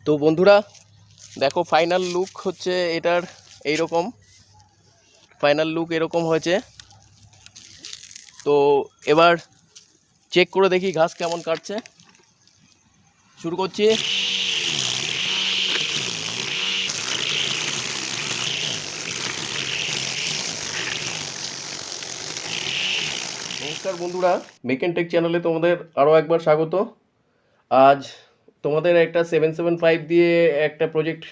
তো বন্ধুরা দেখো ফাইনাল লুক হচ্ছে এটার এইরকম। ফাইনাল লুক এরকম হয়েছে। তো এবার চেক করে দেখি ঘাস কেমন কাটছে। শুরু করছি। নমস্কার বন্ধুরা, মেক অ্যান্ড টেক চ্যানেলে তোমাদের আরও একবার স্বাগত। আজ তোমাদের একটা 775 দিয়ে একটা প্রজেক্ট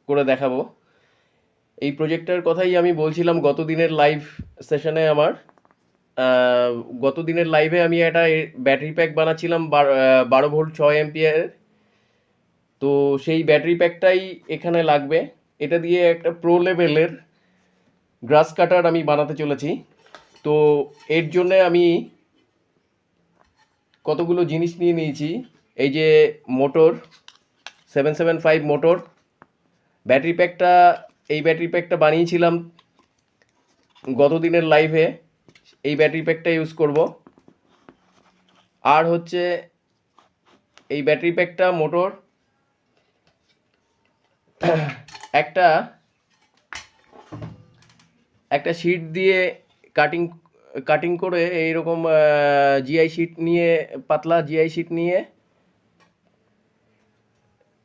করে দেখাবো। এই প্রজেক্টটার কথাই আমি বলছিলাম গত দিনের লাইভ সেশনে। গত দিনের লাইভে আমি একটা ব্যাটারি প্যাক বানাচ্ছিলাম 12 ভোল্ট 6 অ্যাম্পিয়ারের। তো সেই ব্যাটারি প্যাকটাই এখানে লাগবে। এটা দিয়ে একটা প্রো লেভেলের গ্রাস কাটার আমি বানাতে চলেছি। তো এর জন্যে আমি কতগুলো জিনিস নিয়ে নিয়েছি। এই যে মোটর, 775 মোটর। ব্যাটারি প্যাকটা এই ব্যাটারি প্যাকটা বানিয়েছিলাম গত দিনের লাইভে। এই ব্যাটারি প্যাকটা ইউজ করব। আর হচ্ছে এই ব্যাটারি প্যাকটা মোটর একটা একটা শিট দিয়ে কাটিং কাটিং করে এইরকম জিআই শিট নিয়ে, পাতলা জিআই শিট নিয়ে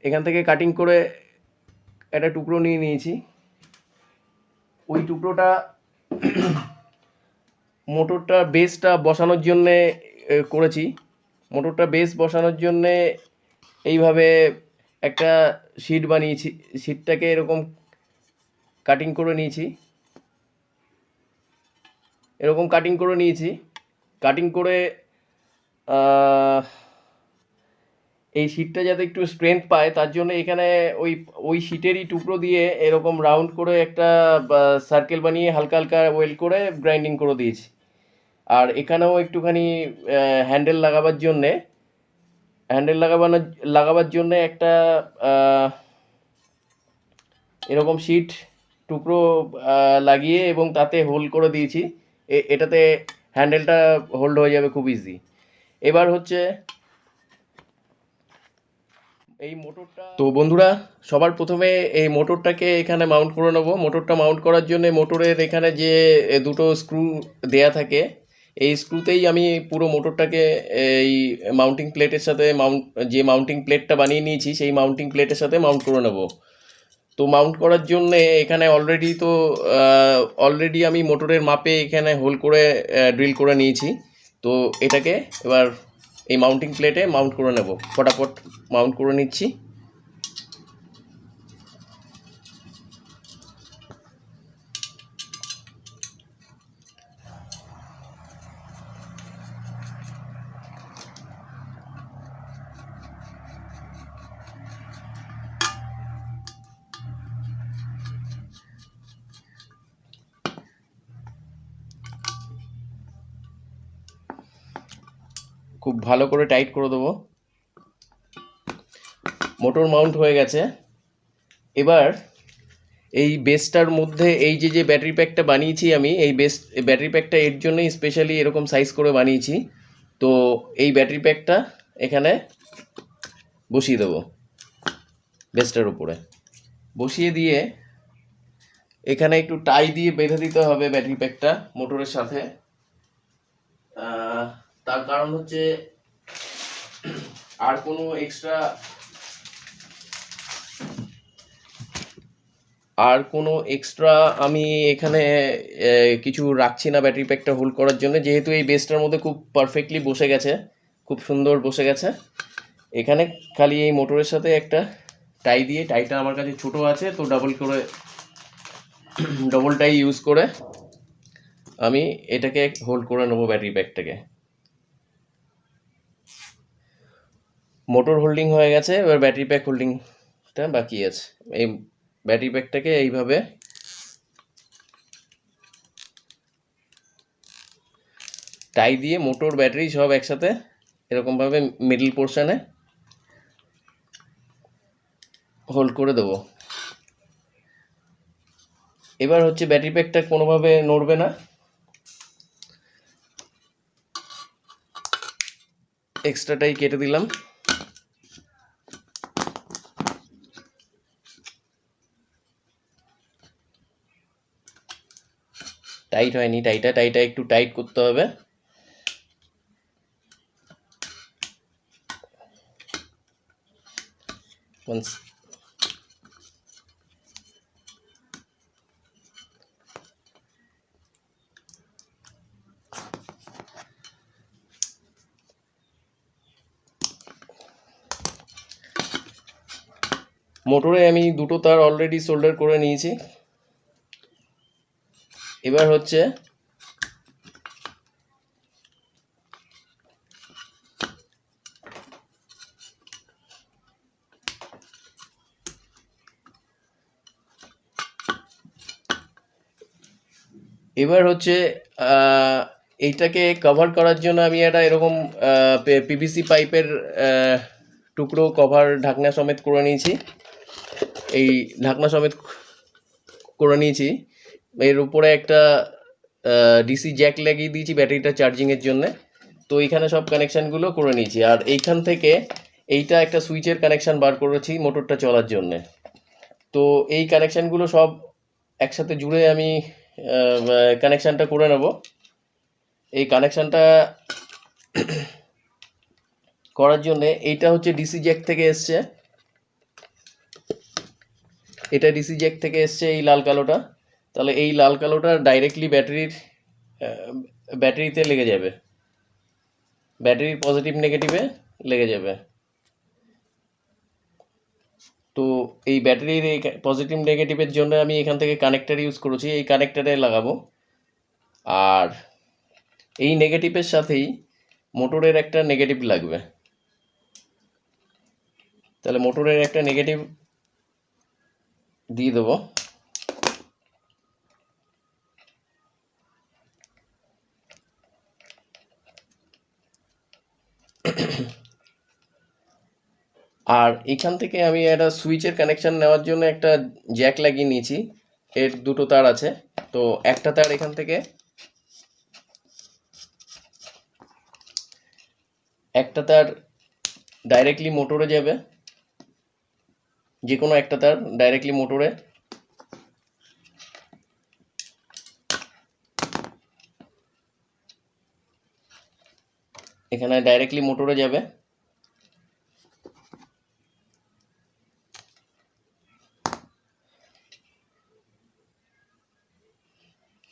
এখান থেকে কাটিং করে একটা টুকরো নিয়ে নিয়েছি। ওই টুকরোটা মোটরটা বেসটা বসানোর জন্যে করেছি। মোটরটা বেস বসানোর জন্যে এইভাবে একটা শিট বানিয়েছি। শিটটাকে এরকম কাটিং করে নিয়েছি। কাটিং করে এই শিটটা যাতে একটু স্ট্রেংথ পায় তার জন্য এখানে ওই ওই শিটেরই টুকরো দিয়ে এরকম রাউন্ড করে একটা সার্কেল বানিয়ে হালকা হালকা ওয়েল্ড করে গ্রাইন্ডিং করে দিয়েছি। আর এখানেও একটুখানি হ্যান্ডেল লাগাবার জন্যে একটা এরকম শিট টুকরো লাগিয়ে এবং তাতে হোল্ড করে দিয়েছি। এটাতে হ্যান্ডেলটা হোল্ড হয়ে যাবে খুব ইজি। এবার হচ্ছে এই মোটরটা। তো বন্ধুরা, সবার প্রথমে এই মোটরটাকে এখানে মাউন্ট করে নেবো। মোটরটা মাউন্ট করার জন্য মোটরের এখানে যে দুটো স্ক্রু দেয়া থাকে, এই স্ক্রুতেই আমি পুরো মোটরটাকে এই মাউন্টিং প্লেটের সাথে যে মাউন্টিং প্লেটটা বানিয়ে নিয়েছি সেই মাউন্টিং প্লেটের সাথে মাউন্ট করে নেব। তো মাউন্ট করার জন্যে এখানে অলরেডি আমি মোটরের মাপে এখানে হোল করে ড্রিল করে নিয়েছি। তো এটাকে এবার এই মাউন্টিং প্লেটে মাউন্ট করে নেব। ফটাফট মাউন্ট করে নিচ্ছি। খুব ভালো করে টাইট করে দেবো। মোটর মাউন্ট হয়ে গেছে। এবার এই বেসটার মধ্যে এই যে ব্যাটারি প্যাকটা বানিয়েছি আমি, এই ব্যাটারি প্যাকটা এর জন্যই স্পেশালি এরকম সাইজ করে বানিয়েছি। তো এই ব্যাটারি প্যাকটা এখানে বসিয়ে দেবো বেসটার উপরে। বসিয়ে দিয়ে এখানে একটু টাই দিয়ে বেঁধে দিতে হবে ব্যাটারি প্যাকটা মোটরের সাথে। তার কারণ হচ্ছে আর কোনো এক্সট্রা আমি এখানে কিছু রাখছি না ব্যাটারি প্যাকটা হোল্ড করার জন্য, যেহেতু এই বেসটার মধ্যে খুব পারফেক্টলি বসে গেছে, খুব সুন্দর বসে গেছে। এখানে খালি এই মোটরের সাথে একটা টাই দিয়ে, টাইটা আমার কাছে ছোটো আছে তো ডবল টাই ইউজ করে আমি এটাকে হোল্ড করে নেবো ব্যাটারি প্যাকটাকে। মোটর হোল্ডিং হয়ে গেছে, এবার ব্যাটারি প্যাক হোল্ডিংটা বাকি আছে। এই ব্যাটারি প্যাকটাকে এইভাবে টাই দিয়ে মোটর ব্যাটারি সব একসাথে এরকমভাবে মিডল পোর্শনে হোল্ড করে দেবো। এবার হচ্ছে ব্যাটারি প্যাকটা কোনোভাবে নড়বে না। এক্সট্রাটাই কেটে দিলাম। টাইট হয়নি, টাইটা একটু টাইট করতে হবে। মোটরে আমি দুটো তার অলরেডি সোল্ডার করে নিয়েছি। এবার হচ্ছে এইটাকে কভার করার জন্য আমি একটা এরকম পিভিসি পাইপের টুকরো কভার ঢাকনা সমেত করে নিয়েছি। এই ঢাকনা সমেত করে নিয়েছি। এর উপরে একটা ডিসি জ্যাক লাগিয়ে দিয়েছি ব্যাটারিটা চার্জিংয়ের জন্য। তো এইখানে সব কানেকশানগুলো করে নিয়েছি। আর এইখান থেকে এইটা একটা সুইচের কানেকশান বার করেছি মোটরটা চলার জন্যে। তো এই কানেকশানগুলো সব একসাথে জুড়ে আমি কানেকশানটা করে নেব। এই কানেকশানটা করার জন্যে এইটা হচ্ছে ডিসি জ্যাক থেকে এসছে, এটা ডিসি জ্যাক থেকে এসছে এই লাল কালোটা। তাহলে এই লাল কালোটা ডাইরেক্টলি ব্যাটারিতে লেগে যাবে, ব্যাটারির পজিটিভ নেগেটিভে লেগে যাবে। তো এই ব্যাটারির এই পজিটিভ নেগেটিভের জন্য আমি এখান থেকে কানেক্টার ইউজ করেছি, এই কানেক্টারে লাগাবো। আর এই নেগেটিভের সাথেই মোটরের একটা নেগেটিভ লাগবে। তাহলে মোটরের একটা নেগেটিভ দিয়ে দেবো। আর এখান থেকে আমি একটা সুইচের কানেকশান নেওয়ার জন্য একটা জ্যাক লাগিয়ে নিয়েছি। এর দুটো তার আছে। তো একটা তার এখান থেকে, একটা তার ডাইরেক্টলি মোটরে যাবে, যে কোনো একটা তার ডাইরেক্টলি মোটরে। এখানে ডাইরেক্টলি মোটরে যাবে।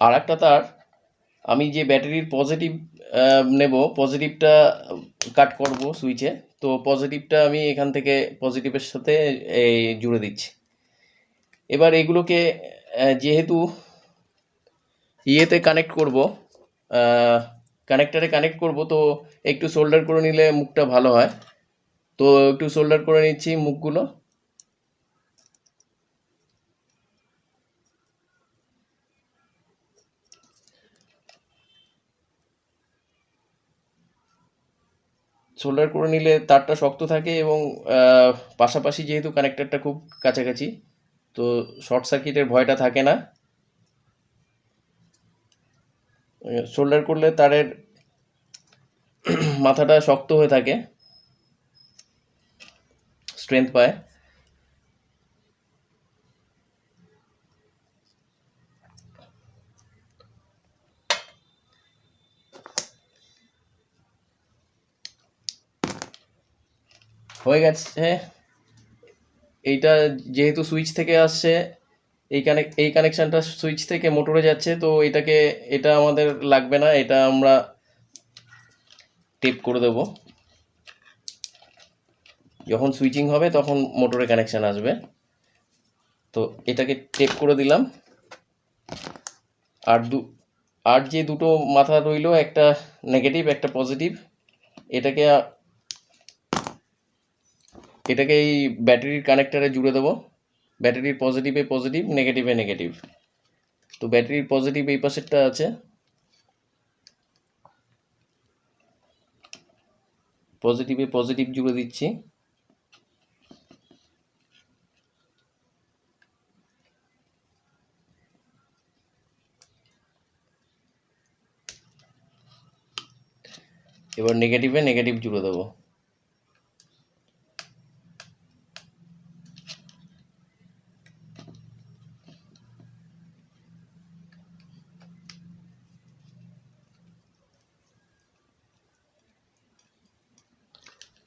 আর একটা তার আমি যে ব্যাটারির পজিটিভ নেব, পজিটিভটা কাট করব সুইচে। তো পজিটিভটা আমি এখান থেকে পজিটিভের সাথে এই জুড়ে দিচ্ছি। এবার এগুলোকে যেহেতু ইয়েতে কানেক্ট করব, কানেক্টারে কানেক্ট করব, তো একটু সোল্ডার করে নিলে মুখটা ভালো হয়। তো একটু সোল্ডার করে নিচ্ছি মুখগুলো। সোল্ডার করে নিলে তারটা শক্ত থাকে এবং পাশাপাশি যেহেতু কানেক্টারটা খুব কাছাকাছি, তো শর্ট সার্কিটের ভয়টা থাকে না। সোল্ডার করলে তারের মাথাটা শক্ত হয়ে থাকে, স্ট্রেংথ পায়। হয়ে গেছে। এইটা যেহেতু সুইচ থেকে আসছে, এই কানেকশানটা সুইচ থেকে মোটরে যাচ্ছে, তো এটা আমাদের লাগবে না, এটা আমরা টেপ করে দেব। যখন সুইচিং হবে তখন মোটরে কানেকশান আসবে। তো এটাকে টেপ করে দিলাম। আর যে দুটো মাথা রইলো, একটা নেগেটিভ একটা পজিটিভ, এটাকে এই ব্যাটারির কানেক্টারে জুড়ে দেবো। ব্যাটারির পজিটিভে পজিটিভ, নেগেটিভে নেগেটিভ। তো ব্যাটারির পজিটিভ এই পাশেরটা আছে, পজিটিভে পজিটিভ জুড়ে দিচ্ছি। এবার নেগেটিভে নেগেটিভ জুড়ে দেবো।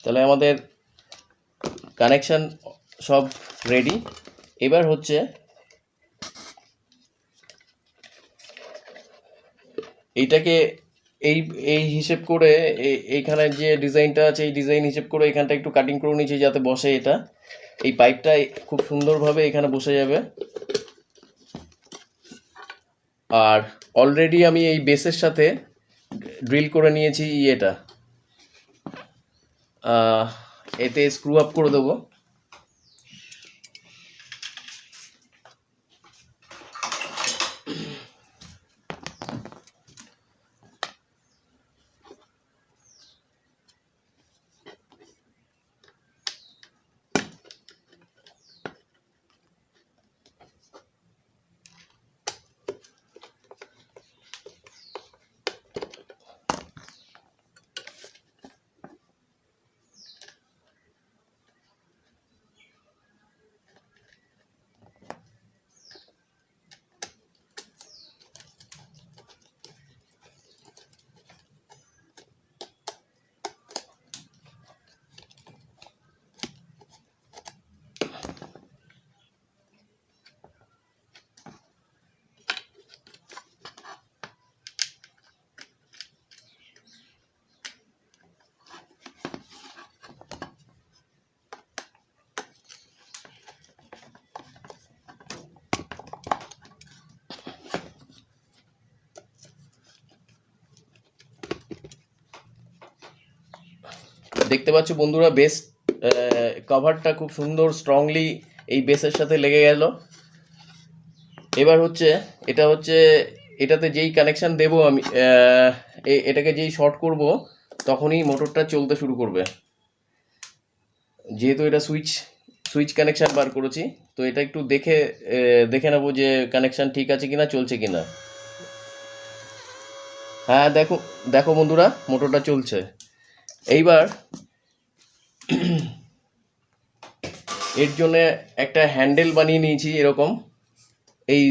তাহলে আমাদের কানেকশন সব রেডি। এবার হচ্ছে এইটাকে এই এই হিসেব করে এইখানে যে ডিজাইনটা আছে এই ডিজাইন হিসেব করে এখানটা একটু কাটিং করে নিয়েছি যাতে বসে। এটা এই পাইপটা খুব সুন্দরভাবে এখানে বসে যাবে। আর অলরেডি আমি এই বেসের সাথে ড্রিল করে নিয়েছি এটা, এতে স্ক্রু আপ করে দেবো। দেখতে পাচ্ছ বন্ধুরা, বেস কভারটা খুব সুন্দর স্ট্রংলি এই বেসের সাথে লেগে গেল। এবার হচ্ছে এটা হচ্ছে এটাতে যেই কানেকশান দেব আমি, এটাকে যেই শর্ট করব তখনই মোটরটা চলতে শুরু করবে। যেহেতু এটা সুইচ কানেকশান বার করেছি, তো এটা একটু দেখে নেবো যে কানেকশান ঠিক আছে কিনা, চলছে কিনা। হ্যাঁ, দেখো দেখো বন্ধুরা, মোটরটা চলছে। এইবার এর জন্য একটা হ্যান্ডেল বানিয়ে নিয়েছি এরকম। এই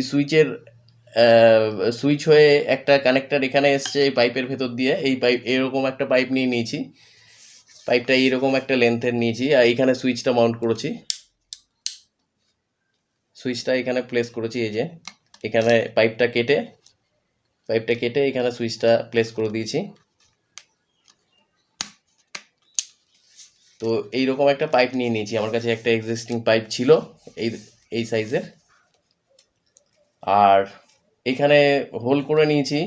সুইচ হয়ে একটা কানেক্টর এখানে এসছে এই পাইপের ভেতর দিয়ে। এই পাইপ এরকম একটা পাইপ নিয়ে নিয়েছি, পাইপটা এইরকম একটা লেন্থের নিয়েছি। আর এইখানে সুইচটা মাউন্ট করেছি, সুইচটা এখানে প্লেস করেছি। এই যে এখানে পাইপটা কেটে এখানে সুইচটা প্লেস করে দিয়েছি। তো এইরকম একটা পাইপ নিয়ে নিয়েছি, আমার কাছে একটা এক্সিস্টিং পাইপ ছিল এই সাইজের। আর এখানে হোল করে নিয়েছি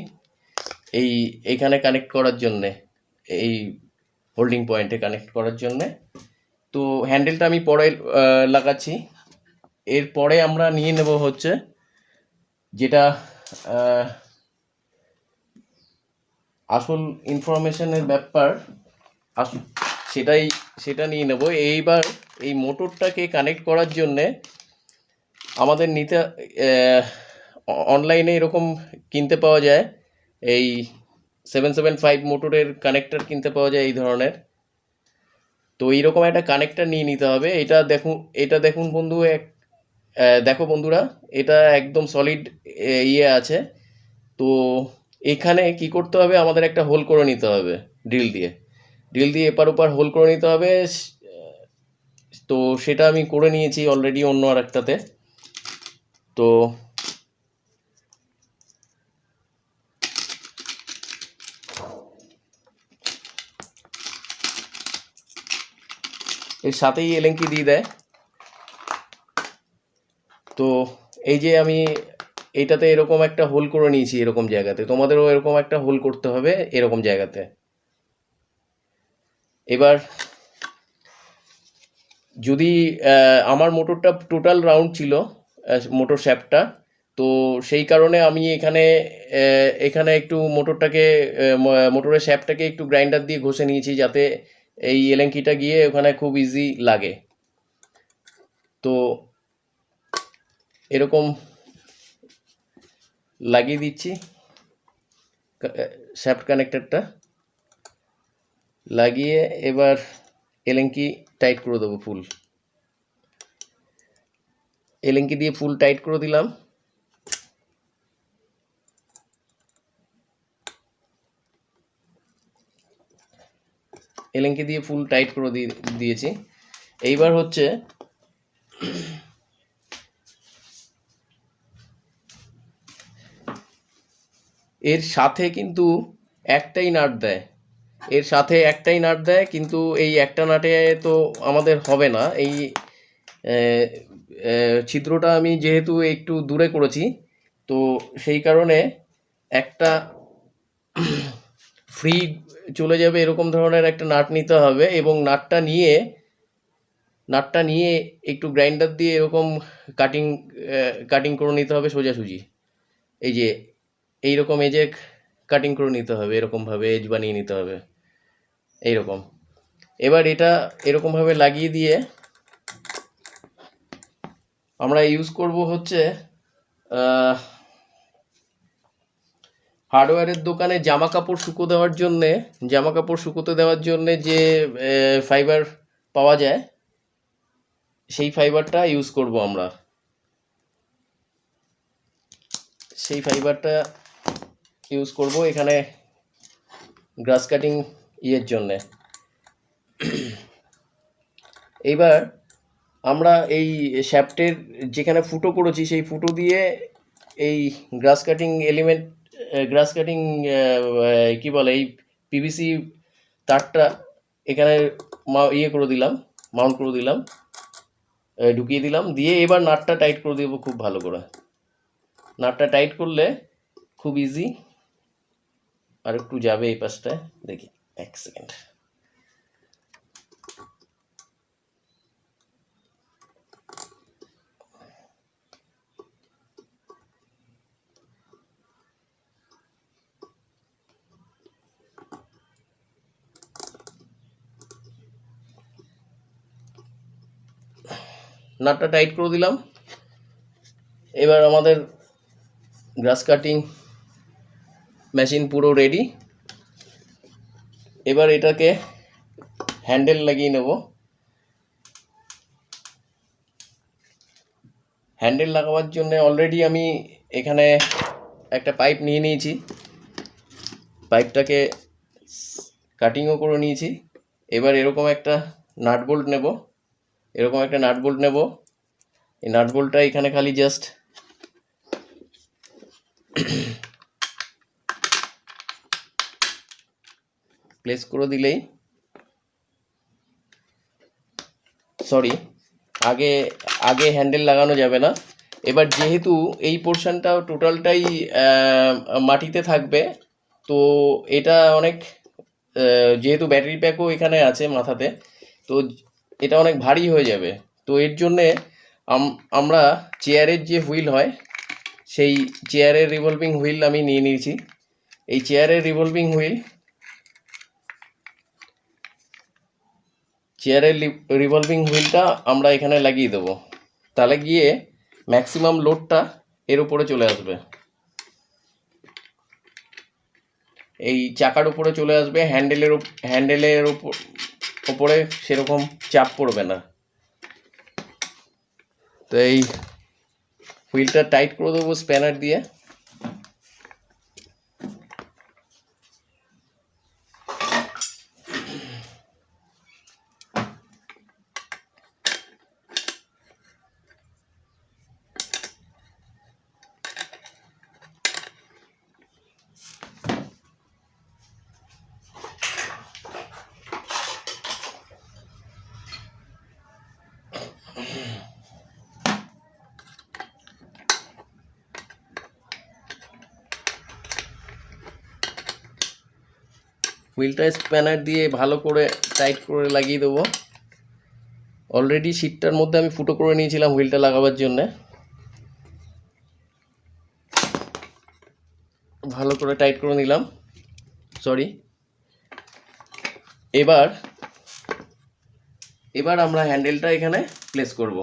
এইখানে কানেক্ট করার জন্যে, এই হোল্ডিং পয়েন্টে কানেক্ট করার জন্যে। তো হ্যান্ডেলটা আমি পরে লাগাচ্ছি। এরপরে আমরা নিয়ে নেব হচ্ছে যেটা আসল ইনফরমেশনের ব্যাপার, সেটা নিয়ে নেব। এইবার এই মোটরটাকে কানেক্ট করার জন্যে আমাদের অনলাইনে এরকম কিনতে পাওয়া যায়, এই 775 মোটরের কানেক্টর কিনতে পাওয়া যায় এই ধরনের। তো এইরকম একটা কানেক্টর নিয়ে নিতে হবে। এটা দেখুন দেখো বন্ধুরা, এটা একদম সলিড আছে। তো এখানে কি করতে হবে, আমাদের একটা হোল করে নিতে হবে ড্রিল দিয়ে এপার ওপার হোল করে নিতে হবে। তো সেটা আমি করে নিয়েছি অলরেডি অন্য আর একটাতে। তো এর সাথেই এলেঙ্কি দিয়ে দেয়। তো এই যে আমি এইটাতে এরকম একটা হোল করে নিয়েছি এরকম জায়গাতে, তোমাদেরও এরকম একটা হোল করতে হবে এরকম জায়গাতে। এবার যদি আমার মোটরটা টোটাল রাউন্ড ছিল, মোটর শ্যাফটটা, তো সেই কারণে আমি এখানে একটু মোটরের শ্যাফটটাকে একটু গ্রাইন্ডার দিয়ে ঘষে নিয়েছি যাতে এই এলেঙ্কিটা গিয়ে ওখানে খুব ইজি লাগে। তো এরকম লাগিয়ে দিচ্ছি শ্যাফট কানেক্টরটা লাগিয়ে। এবার এলেঙ্কি টাইট করে দেবো, এলেঙ্কি দিয়ে ফুল টাইট করে দিলাম। এলেঙ্কি দিয়ে ফুল টাইট করে দিয়েছি। এইবার হচ্ছে এর সাথে কিন্তু একটাই নাট দেয়, কিন্তু এই একটা নাটে তো আমাদের হবে না। এই ছিদ্রটা আমি যেহেতু একটু দূরে করেছি, তো সেই কারণে একটা ফ্রি চলে যাবে এরকম ধরনের একটা নাট নিতে হবে, এবং নাটটা নিয়ে একটু গ্রাইন্ডার দিয়ে এরকম কাটিং কাটিং করে নিতে হবে সোজাসুজি। এই যে এইরকম এজে কাটিং করে নিতে হবে, এরকমভাবে এজ বানিয়ে নিতে হবে এইরকম। এবার এটা এরকমভাবে লাগিয়ে দিয়ে আমরা ইউজ করব হচ্ছে হার্ডওয়্যারের দোকানে জামা কাপড় শুকোতে দেওয়ার জন্যে যে ফাইবার পাওয়া যায়, সেই ফাইবারটা ইউজ করব আমরা। এখানে গ্রাস কাটিং জন্যে। এইবার আমরা এই শ্যাফটের যেখানে ফুটো করেছি সেই ফুটো দিয়ে এই গ্রাস কাটিং কি বলে, এই পিভিসি তারটা এখানে মাউন্ট করে দিলাম, ঢুকিয়ে দিলাম, দিয়ে এবার নাটটা টাইট করে দেবো খুব ভালো করে। নাটটা টাইট করলে খুব ইজি। আর একটু যাবে এই পাশটায়, দেখি 1 সেকেন্ড। নাটটা টাইট করে দিলাম। এবার আমাদের গ্রাস কাটিং মেশিন পুরো রেডি। এবার এটাকে হ্যান্ডেল লাগিয়ে নেব। হ্যান্ডেল লাগাবার জন্য অলরেডি আমি এখানে একটা পাইপ নিয়ে নিয়েছি, পাইপটাকে কাটিংও করে নিয়েছি। এবার এরকম একটা নাট বোল্ট নেব, এই নাট বোল্টটা এখানে খালি জাস্ট প্লেস করে দিলেই, আগে হ্যান্ডেল লাগানো যাবে না। এবার যেহেতু এই পোর্শনটা টোটালটাই মাটিতে থাকবে, তো এটা অনেক যেহেতু ব্যাটারি প্যাকও এখানে আছে মাথাতে, তো এটা অনেক ভারী হয়ে যাবে। তো এর জন্যে আমরা চেয়ারের যে হুইল হয়, সেই চেয়ারের রিভলভিং হুইল আমি নিয়ে নিয়েছি। এই চেয়ারের রিভলভিং হুইলটা আমরা এখানে লাগিয়ে দেবো। তাহলে গিয়ে ম্যাক্সিমাম লোডটা এর উপরে চলে আসবে, এই চাকার উপরে চলে আসবে। হ্যান্ডেলের উপরে সেরকম চাপ পড়বে না। তো এই হুইলটা টাইট করে দেবো স্প্যানার দিয়ে। হুইলটা স্প্যানার দিয়ে ভালো করে টাইট করে লাগিয়ে দেবো। অলরেডি সিটটার মধ্যে আমি ফুটো করে নিয়েছিলাম হুইলটা লাগাবার জন্যে। ভালো করে টাইট করে নিলাম, এবার আমরা হ্যান্ডেলটা এখানে প্লেস করব।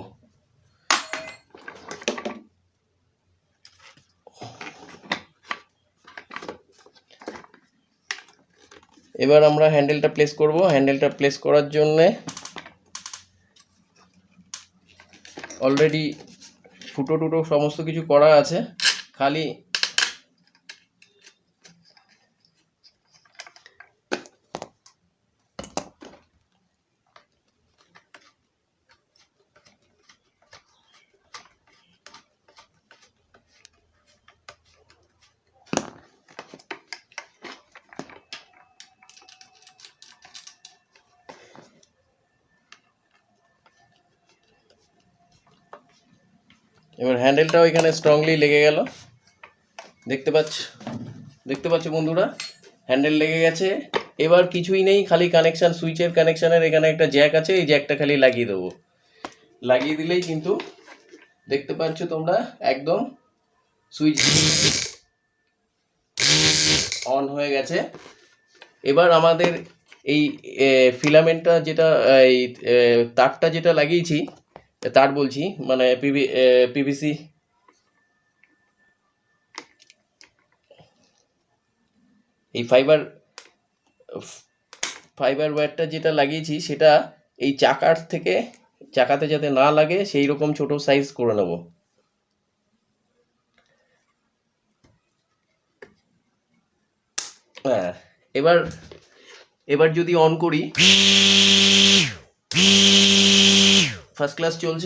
হ্যান্ডেলটা প্লেস করার জন্যে অলরেডি ফুটো টুটো সমস্ত কিছু করা আছে, খালি এবার হ্যান্ডেলটাও এখানে স্ট্রংলি লেগে গেল, দেখতে পাচ্ছ বন্ধুরা, হ্যান্ডেল লেগে গেছে। এবার কিছুই নেই, খালি কানেকশান, সুইচের কানেকশানের এখানে একটা জ্যাক আছে, এই জ্যাকটা খালি লাগিয়ে দেবো। লাগিয়ে দিলেই কিন্তু দেখতে পাচ্ছ তোমরা একদম সুইচ অন হয়ে গেছে। এবার আমাদের এই ফিলামেন্টটা যেটা, এই তারটা যেটা লাগিয়েছি, তার বলছি মানে পিভিসি, এই ফাইবার ওয়্যারটা যেটা লাগিয়েছি সেটা এই চাকাতে যাতে না লাগে সেই রকম ছোট সাইজ করে নেব। হ্যাঁ, এবার যদি অন করি, ফার্স্ট ক্লাস চলছে।